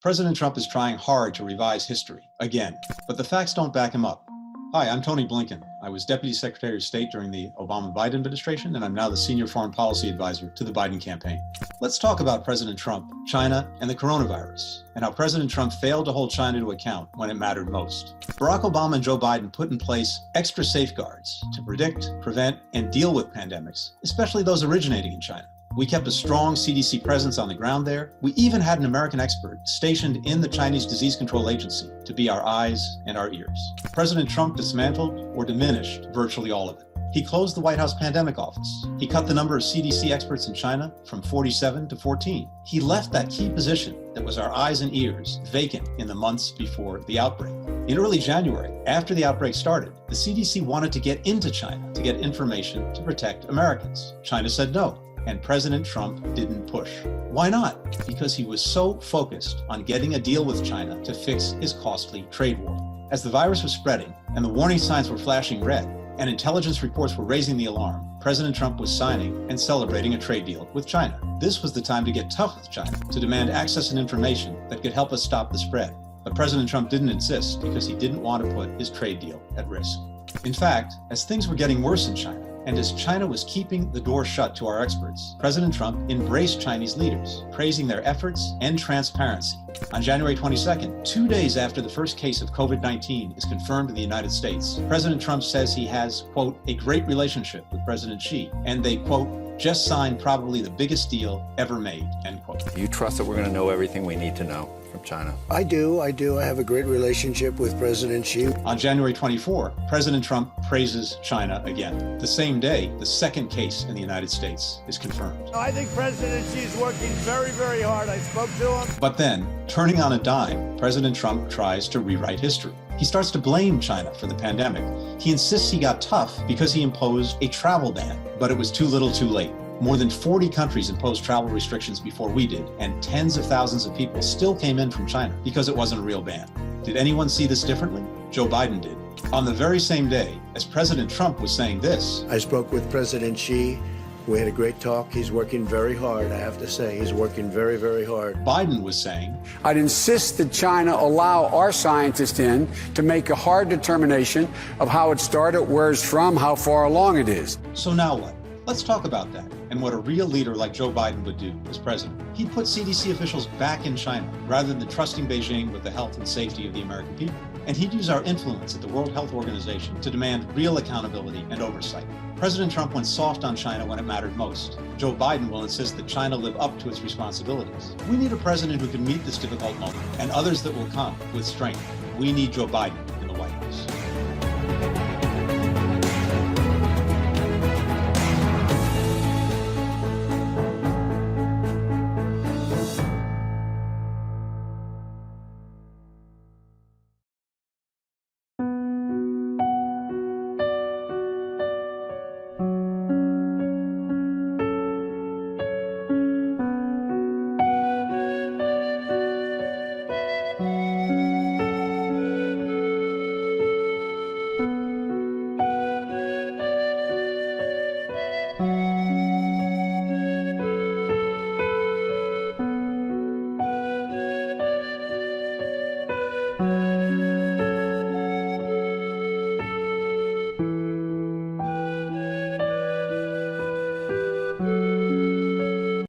President Trump is trying hard to revise history, again, but the facts don't back him up. Hi, I'm Tony Blinken. I was Deputy Secretary of State during the Obama-Biden administration, and I'm now the Senior Foreign Policy Advisor to the Biden campaign. Let's talk about President Trump, China, and the coronavirus, and how President Trump failed to hold China to account when it mattered most. Barack Obama and Joe Biden put in place extra safeguards to predict, prevent, and deal with pandemics, especially those originating in China. We kept a strong CDC presence on the ground there. We even had an American expert stationed in the Chinese Disease Control Agency to be our eyes and our ears. President Trump dismantled or diminished virtually all of it. He closed the White House Pandemic Office. He cut the number of CDC experts in China from 47 to 14. He left that key position that was our eyes and ears vacant in the months before the outbreak. In early January, after the outbreak started, the CDC wanted to get into China to get information to protect Americans. China said no. And President Trump didn't push. Why not? Because he was so focused on getting a deal with China to fix his costly trade war. As the virus was spreading and the warning signs were flashing red and intelligence reports were raising the alarm, President Trump was signing and celebrating a trade deal with China. This was the time to get tough with China, to demand access and information that could help us stop the spread. But President Trump didn't insist because he didn't want to put his trade deal at risk. In fact, as things were getting worse in China, and as China was keeping the door shut to our experts, President Trump embraced Chinese leaders, praising their efforts and transparency. On January 22nd, 2 days after the first case of COVID-19 is confirmed in the United States, President Trump says he has, quote, a great relationship with President Xi, and they, quote, just signed probably the biggest deal ever made, end quote. You trust that we're going to know everything we need to know from China? I do. I have a great relationship with President Xi. On January 24, President Trump praises China again. The same day, the second case in the United States is confirmed. I think President Xi is working very, very hard. I spoke to him. But then, turning on a dime, President Trump tries to rewrite history. He starts to blame China for the pandemic. He insists he got tough because he imposed a travel ban, but it was too little too late. More than 40 countries imposed travel restrictions before we did, and tens of thousands of people still came in from China because it wasn't a real ban. Did anyone see this differently? Joe Biden did. On the very same day, as President Trump was saying this, I spoke with President Xi. We had a great talk. He's working very hard, I have to say. He's working very, very hard. Biden was saying, I'd insist that China allow our scientists in to make a hard determination of how it started, where it's from, how far along it is. So now what? Let's talk about that and what a real leader like Joe Biden would do as president. He'd put CDC officials back in China rather than trusting Beijing with the health and safety of the American people. And he'd use our influence at the World Health Organization to demand real accountability and oversight. President Trump went soft on China when it mattered most. Joe Biden will insist that China live up to its responsibilities. We need a president who can meet this difficult moment and others that will come with strength. We need Joe Biden in the White House.